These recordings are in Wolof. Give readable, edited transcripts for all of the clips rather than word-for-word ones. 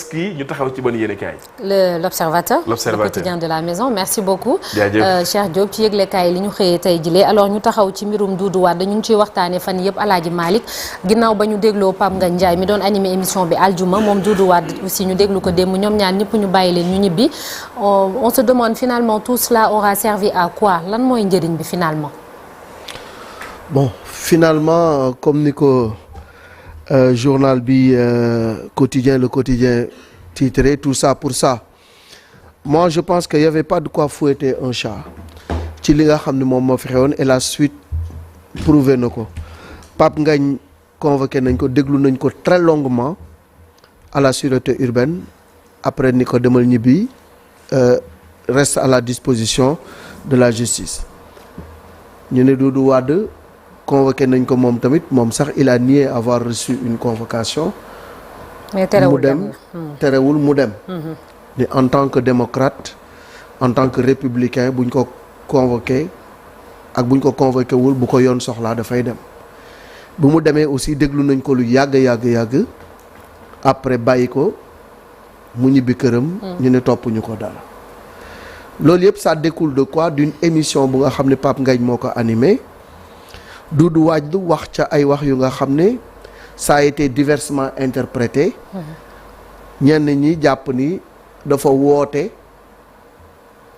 kii ñu taxaw ci ban yéenekaay. l'Observateur. Le quotidien de la maison merci beaucoup. Cheikh Diop ci yëglekaay li ñu xëyee tey jilee alors ñu taxaw ci mbirum Doudou Wade ñu ngi ciy waxtaanee fan yëpp Alaaji Malick ginnaaw ba ñu dégloo Pape Ngagne Ndiaye mi doon animé émission bi aljuma moom Doudou Wade aussi ñu déglu ko démb ñoom ñaar ñëpp ñu bàyyi leen ñu ñibbi on se demande finalement tout cela aura servi à quoi lan mooy njëriñ bi finalement. Bon finalement comme ni ko journal bi le quotidien titré tout ça pour ça moi je pense qu'il y avait pas de quoi fouetter un chat ci li nga xam ne moom moo fi xewoon et la suite prouvé na ko Pape Ngagne convoqué nañ ko déglu nañ ko très longuement à la sûreté urbaine après ni ko demal ñibbi reste à la disposition de la justice ñu ne Doudou Wade convoqué nañ ko moom tamit moom sax il a nié avoir reçu une convocation. mais terewul mu dem. ni en tant que démocrate en tant que républicain buñ ko convoqué ak buñ ko convoqué wul bu ko yoon soxlaa dafay dem. bu mu demee aussi déglu nañ ko lu yàgg après bàyyi ko mu ñibbi këram. ñu ne toppuñu ko dara. loolu yëpp ça découle de quoi d'une émission bu nga xam ne Pape Ngagne moo ko animé. Doudou Wade wax ca ay wax yu nga xam ne ça a été diversement interprété ñenn ñi jàpp ni dafa woote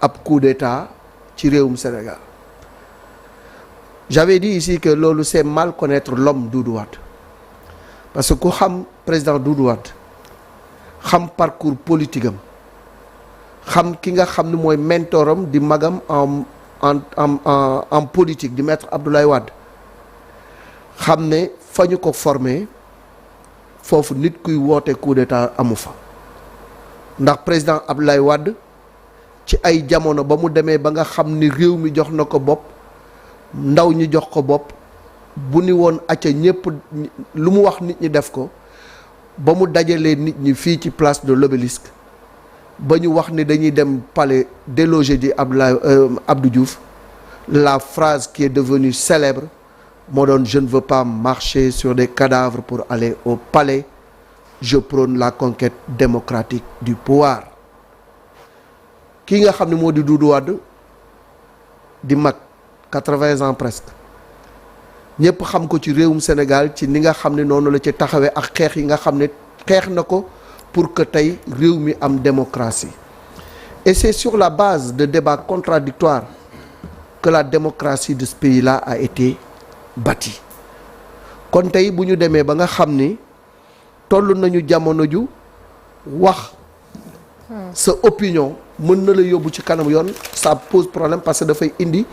ab coup d'état ci réewum Sénégal j'avais dit ici que loolu c'est mal connaître l'homme Doudou Wade parce que ku xam président Doudou Wade xam parcours politique am xam ki nga xam ne mooy mentoram di magam en politique di maître Abdoulaye Wade xam ne fa ñu ko formé foofu nit kuy woote coup d'état amu fa ndax président Abdoulaye Wade ci ay jamono ba mu demee ba nga xam ni réew mi jox na ko bopp ndaw ñi jox ko bopp bu ni woon acca ñëpp lu mu wax nit ñi def ko ba mu dajalee nit ñi fii ci place de l'Obélisque ba ñu wax ni dañuy dem palais déloger di Abdou Diouf la phrase qui est devenue célèbre moo doon je ne veux pas marcher sur des cadavres pour aller au palais je prône la conquête démocratique du pouvoir kii nga xam ne moo di Doudou Wade di mag 80 ans presque ñëpp xam ko ci réewum Sénégal ci ni nga xam ne noonu la ci taxawee ak xeex yi nga xam ne xeex na ko pour que tey réew mi am démocratie et c'est sur la base de débats contradictoires que la démocratie de ce pays-là a été bâti kon tey bu ñu demee ba nga xam ni toll nañu jamono ju wax sa opinion mën na la yóbbu ci kanam yoon ça pose problème parce que dafay indi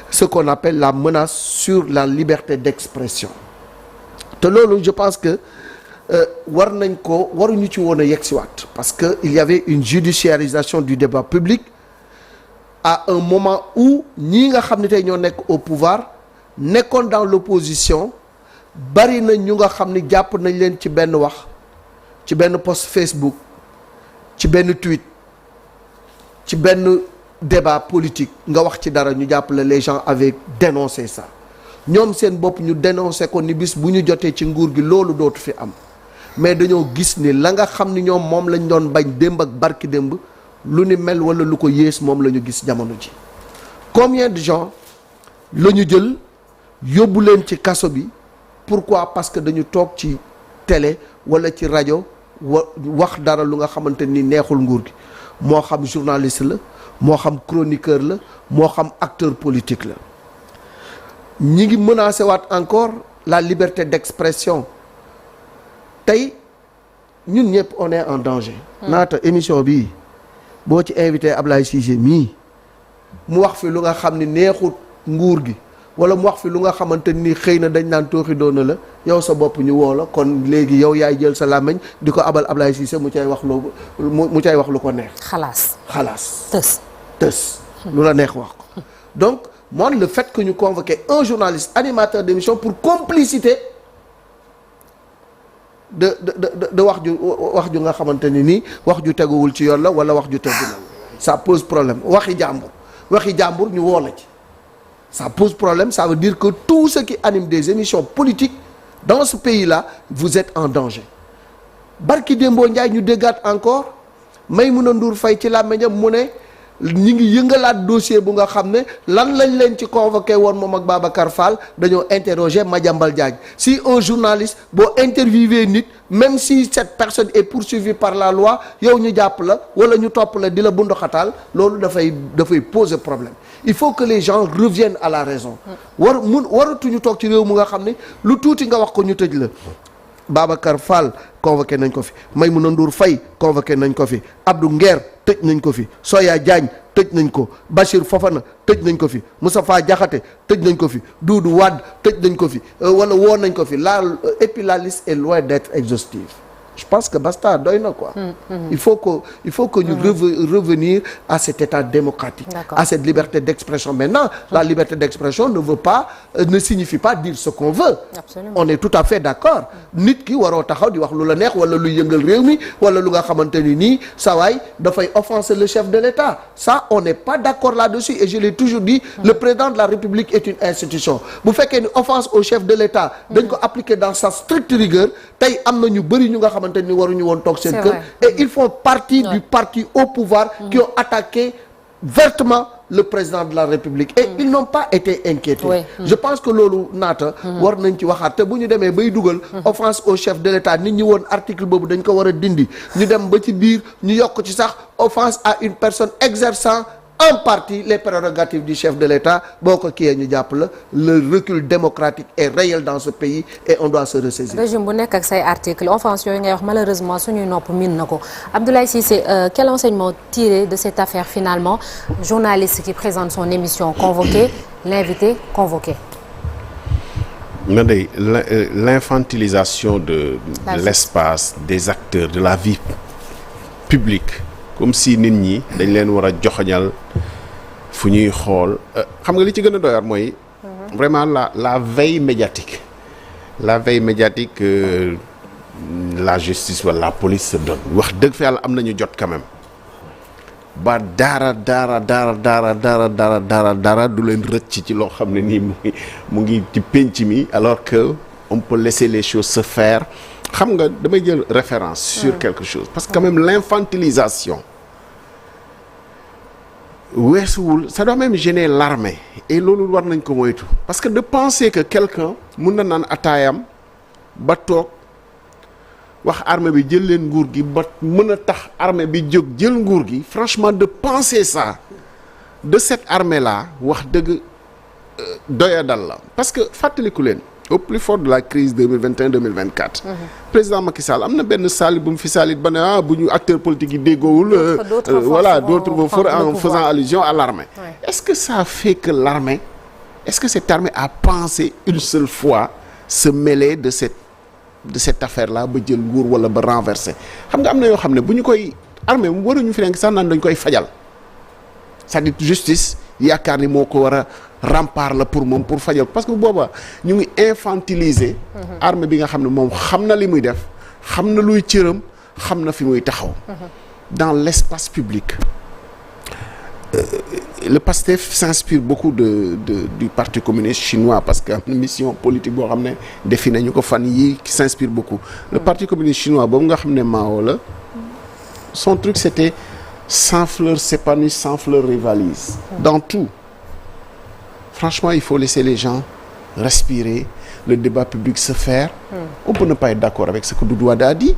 ce qu'on appelle la menace sur la liberté d'expression te loolu je pense que waruñu ci woon a yegsiwaat parce que il y avait une judiciarisation du débat public à un moment où ñii nga xam ne tey ñoo nekk au pouvoir nekkoon dans l'opposition bari na ñu nga xam ni jàpp nañ leen ci benn wax ci benn post Facebook ci benn tweet ci benn débat politique nga wax ci dara ñu jàpp la les gens avaient dénoncé ça ñoom seen bopp ñu dénoncé ko ni bis bu ñu jotee ci nguur gi loolu dootu fi am mais dañoo gis ni la nga xam ni ñoom moom lañ doon bañ démb ak barki démb lu ni mel wala lu ko yées moom la ñu gis jamono ji combien de gens la ñu jël yóbbu leen ci kaso bi pourquoi parce que dañu toog ci télé wala ci rajo wax dara lu nga xamante ni neexul nguur gi moo xam journaliste la moo xam chroniqueur la moo xam acteur politique la ñi ngi menacé waat encore la liberté d'expression tey ñun ñëpp on est en danger naata émission bii boo ci invité Ablaye Cissé mii mu wax fi lu nga xam ni neexut nguur gi wala mu wax fi lu nga xamante ni xëy na dañ naan tooxi doona la yow sa bopp ñu woo la kon léegi yow yaay jël sa làmmiñ di ko abal Ablaye Cissé mu cay wax lu ko neex. xalaas. tës. lu la neex wax ko donc moi le fait que ñu convoqué un journaliste animateur d'émission pour complicité de wax ju nga xamante ni nii wax ju teguwul ci yoon la wala wax ju tegu na ça pose problème waxi jàmbur ñu woo la ci. Ça pose problème, ça veut dire que tous ceux qui animent des émissions politiques dans ce pays-là, vous êtes en danger. barki Dembo Ndiaye ñu déggaat encore Maïmouna Ndour Faye ci làmmiñam mu ne ñi ngi yëngalaat dossier bu nga xam ne lan lañ leen ci convoqué woon moom ak Babacar Fall dañoo interroger Madiambal Diagne. Si un journaliste boo interviewé nit même si cette personne est poursuivie par la loi yow ñu jàpp la wala ñu topp la di la bunduxataal loolu dafay poser problème. Il faut que les gens reviennent à la raison. waratuñu toog ci réew mu nga xam ne lu tuuti nga wax ko ñu tëj la. Babacar Fall convoqué nañ ko fi Maïmouna Ndour Faye convoqué nañ ko fi Abdou Nguer tëj nañ ko fi Soya Diagne tëj nañ ko Bachir Fofana tëj nañ ko fi Moustapha Diakhaté tëj nañ ko fi Doudou Wade tëj nañ ko fi wala woo nañ ko fi et puis la liste est loin d'être exhaustive. Je pense que basta doy na quoi. Il faut que ñu revenir à cet état démocratique. À cette liberté d'expression. Maintenant, la liberté d'expression ne signifie pas dire ce qu'on veut. Absolument. On est tout à fait d'accord. Nit ki waroo taxaw di wax lu la neex wala luy yëngal réew mi wala lu nga xamante ni nii saa waay dafay offenser le chef de l'État. Ça, on n'est pas d'accord là-dessus et je l'ai toujours dit. Le président de la République est une institution. Bu fekkee ni offense au chef de l'État dañ ko appliquer dans sa stricte rigueur tey am na ñu bëri ñu nga xamante ni waruñu woon toog seen kër et ils font partie du parti au pouvoir qui ont attaqué vertement le président de la République et ils n'ont pas été inquiétés. Je pense que loolu naata war nañ ci waxaat te bu ñu demee bay dugal offense au chef de l'État nit ñi woon article boobu dañ ko war a dindi ñu dem ba ci biir ñu yokk ci sax offense à une personne exerçant en partie les prérogatives du chef de l'État boo ko kiyee ñu jàpp la le recul démocratique est réel dans ce pays et on doit se ressaisir. Régime bu nekk ak say article offense yooyu ngay wax malheureusement suñuy nopp miin na ko Abdoulaye Cissé quel enseignement tiré de cette affaire finalement journaliste qui présente son émission convoqué l'invité convoqué. na day l'infantilisation de l'espace des acteurs de la vie publique. Comme si nit ñi dañ leen war a joxoñal fu ñuy xool xam nga li ci gën a doyar mooy vraiment la veille médiatique la justice wala la police se donne wax dëgg fa yàlla am nañu jot quand même ba dara du leen rëcc ci loo xam ne nii mu ngi ci penc mi alors que on peut laisser les choses se faire. Xam nga damay jël référence sur quelque chose parce que quand même l'infantilisation weesuwul ça doit même gêner l'armée et loolu war nañ ko moytu parce que de penser que quelqu'un mun na naan ataayam ba toog wax armée bi jël leen nguur gi ba mën a tax armée bi jóg jël nguur gi franchement de penser ça de cette armée là wax dëgg doyadal la parce que fàttaliku leen au plus fort de la crise 2021-2024 président Macky Sall am na benn saali bu mu fi saalit ba ne bu ñu acteurs politiques yi déggoowul voilà d'autres vont en faisant allusion à l'armée. Est-ce que ça fait que l'armée est-ce que cette armée a pensé une seule fois se mêler de cette affaire là ba jël nguur wala ba renverser xam nga am na yoo xam ne bu ñu koy armée mu waruñu fi nekk sax naan dañ koy fajal c'est-à-dire justice yaakaar ni moo ko war a rempart la pour moom pour fajal parce que booba ñu ngi infantiliser armée bi nga xam ne moom xam na li muy def xam na luy cëram xam na fi muy taxaw dans l'espace public le PASTEF s'inspire beaucoup du parti communiste chinois parce que am na mission politique boo xam ne defi nañu ko fan yi qui s'inspire beaucoup le parti communiste chinois boobu nga xam ne Mao la son truc c'était sans fleur s'épanouit, sans fleur rivalise dans tout. Franchement, il faut laisser les gens respirer, le débat public se faire. On peut ne pas être d'accord avec ce que Doudou Wade a dit.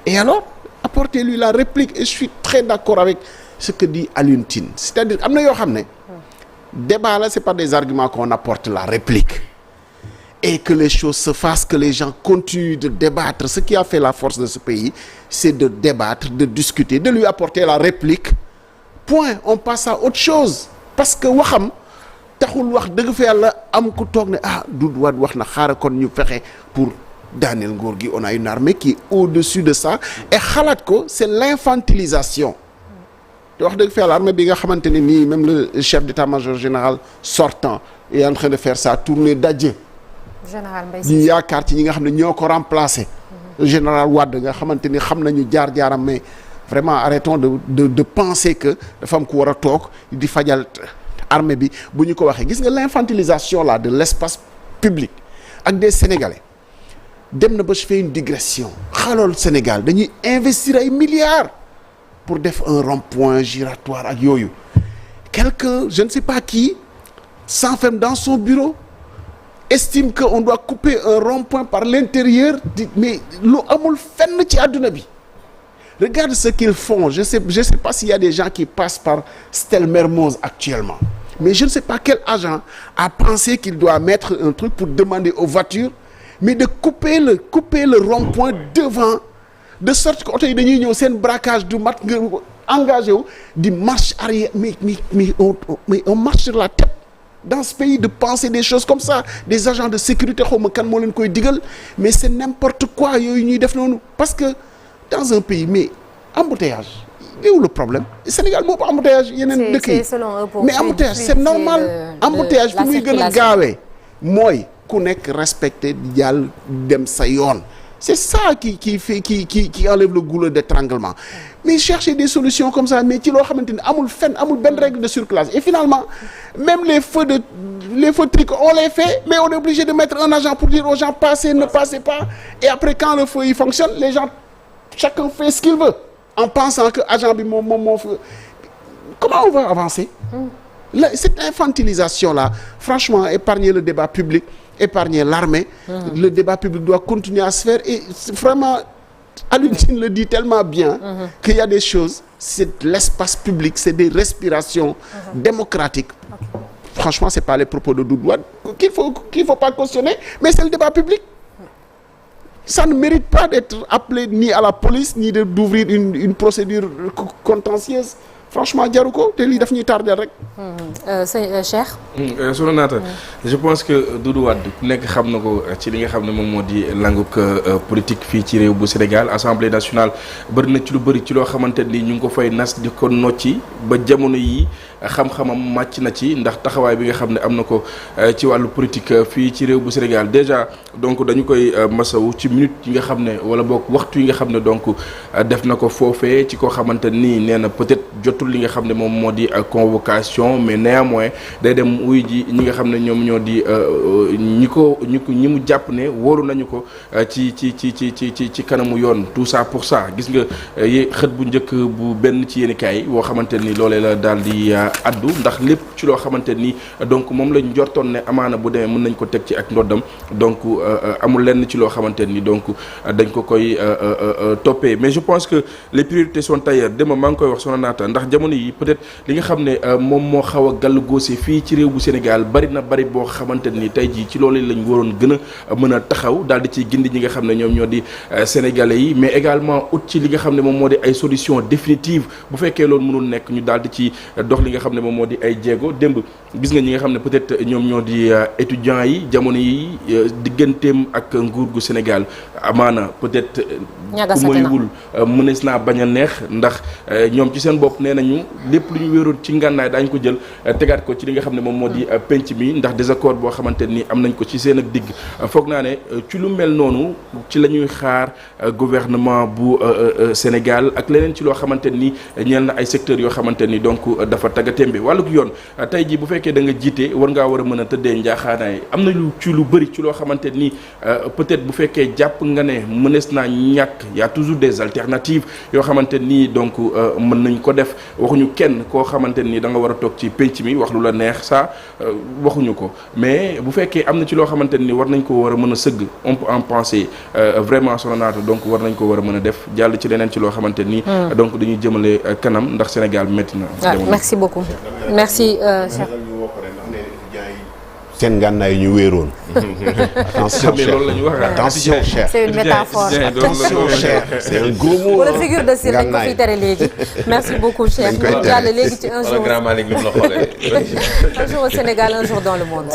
Et alors, apportez-lui la réplique. Et je suis très d'accord avec ce que dit Alioune Tine. C'est-à-dire, am na yoo xam ne débat là, c'est pas des arguments qu'on apporte la réplique. Et que les choses se fassent, que les gens continuent de débattre. Ce qui a fait la force de ce pays, c'est de débattre, de discuter, de lui apporter la réplique. Point. On passe à autre chose. Parce que waxam taxul wax dëgg fa yàlla am ku toog ne Doudou Wade wax na xaaral kon ñu fexe pour daaneel nguur gi on a une armée qui est au-dessus de ça et xalaat ko c'est l'infantilisation te wax dëgg fa yàlla armée bi nga xamante ne nii même le chef d'état-major général sortant est en train de faire sa tournée d'adieu général Mbaye ñu yaakaar ci ñi nga xam ne ñoo ko remplacer général Wade nga xamante ni xam nañu jaar-jaaram mais vraiment arrêtons de penser que dafa am ku war a toog di fajal armée bi bu ñu ko waxee gis nga l'infantilisation là de l'espace public ak des Sénégalais dem na ba je fais une digression xalool Sénégal dañuy investir ay milliards pour def un rond-point giratoire ak yooyu quelqu'un je ne sais pas qui s'enferme dans son bureau estime que on doit couper un rond-point par l'intérieur mais lu amul fenn ci àdduna bi regarde ce qu'ils font je sais pas s'il y a des gens qui passent par Stèle Mermoz actuellement mais je ne sais pas quel agent a pensé qu'il doit mettre un truc pour demander aux voitures mais de couper le rond-point devant de sorte que oto yi dañuy ñëw seen braquage du mat nga engagé wu di marche arrière mais on marche sur la tête dans ce pays de penser des choses comme ça des agents de sécurité xaw ma kan moo leen koy digal mais c'est n'importe quoi yooyu ñuy def noonu parce que dans un pays mais embouteillage léegi le problème Sénégal moo ko embouteillage yeneen dëkk yi mais embouteillage c'est normal embouteillage fi muy gën a gaawee mooy ku nekk respecté di jàll dem sa yoon c'est ça qui enlève le goulot d'étranglement mais chercher des solutions comme ça mais ci loo xamante ni amul fenn amul benn règle de circulation et finalement même les feux triques on les fait mais on est obligé de mettre un agent pour dire aux gens passez ne passez pas et après quand le feu il fonctionne les gens chacun fait ce qu'il veut en pensant que agent bi moom comment on va avancer là, cette infantilisation là franchement épargner le débat public épargner l'armée le débat public doit continuer à se faire et vraiment Alioune Tine le dit tellement bien qu'il y a des choses c'est l'espace public c'est des respirations démocratiques franchement c'est pas les propos de Doudou Wade qu'il faut pas cautionner mais c'est le débat public ça ne mérite pas d'être appelé ni à la police ni d'ouvrir une procédure contentieuse franchement jaru ko te lii daf ñuy tardé rek. Cheikh. Soxna Naata je pense que Doudou Wade ku nekk xam na ko ci li nga xam ne moom moo di languk politique fii ci réew bu Sénégal Assemblée nationale bëri na ci lu bëri ci loo xamante ni ñu ngi ko fay nas di ko nocci ba jamono yi xam-xamam màcc na ci ndax taxawaay bi nga xam ne am na ko ci wàllu politique fii ci réew bu Sénégal déjà donc dañu koy masawu ci minute yi nga xam ne wala boog waxtu yi nga xam ne donc def na ko foofee ci koo xamante nii nee na peut-être jotul li nga xam ne moom moo di convocation mais néanmoins day dem wuy ji ñi nga xam ne ñoom ñoo di ñi mu jàpp ne wóoru nañu ko ci kanamu yoon tout ça pour ça gis nga xët bu njëkk bu benn ci yéenekaay woo xamante ni loolee la daal di addu ndax lépp ci loo xamante ni donc moom lañ jortoon ne amaana bu demee mën nañ ko teg ci ak ndoddam donc amul lenn ci loo xamante ni donc dañ ko koy toppee mais je pense que les priorités sont ailleurs dema maa ngi koy wax Soxna Naata ndax jamono yi peut-être li nga xam ne moom moo xaw a gàll góose fii ci réew bu Sénégal bari boo xamante ni tey jii ci loolu lañ waroon gën a mën a taxaw daal di ciy gindi ñi nga xam ne ñoom ñoo di sénégalais yi mais également ut ci li nga xam ne moom moo di ay solution définitive bu fekkee loolu mënul nekk ñu daal di ci dox li nga xam ne moom moo di ay jéego démb gis nga ñi nga xam ne peut-être ñoom ñoo di étudiants yi jamono yi digganteem ak nguur gu Sénégal amaana peut-être ku moywul mënees naa bañ a neex ndax ñoom ci seen bopp nee nañu lépp lu ñu wéeroon ci ngànnaay daañu ko jël tegaat ko ci li nga xam ne moom moo di penc mi ndax désaccord boo xamante ni am nañ ko ci seen ak digg foog naa ne ci lu mel noonu ci la ñuy xaar gouvernement bu Sénégal ak leneen ci loo xamante ni ñeel na ay secteurs yoo xamante ni donc dafa taggatémbe wàllug yoon tey jii bu fekkee da nga jiite war ngaa war a mën a tëddee njaaxaanaay am na lu bëri ci loo xamante ni peut-être bu fekkee jàpp nga ne mënees naa ñàkk y a toujours des alternatives yoo xamante ni donc mën nañ ko def waxuñu kenn koo xamante ni da nga war a toog ci penc mi wax lu la neex ça waxuñu ko mais bu fekkee am na ci loo xamante ni war nañ ko war a mën a sëgg on peut en penser vraiment Soxna Naata donc war nañ ko war a mën a def jàll ci leneen ci loo xamante ni donc dañuy jëmale kanam ndax Sénégal métti na. merci beaucoup merci Cheikh. seen ngànnaay ñu wéeroon. attention cher loolu la ñu wax attention cher. c'est une métaphore attention cher c'est un gros mot. wala figure de style dañ ko fiy tere léegi. merci beaucoup Cheikh ñu jàll léegi ci un jour. un jour au Sénégal un jour dans le monde.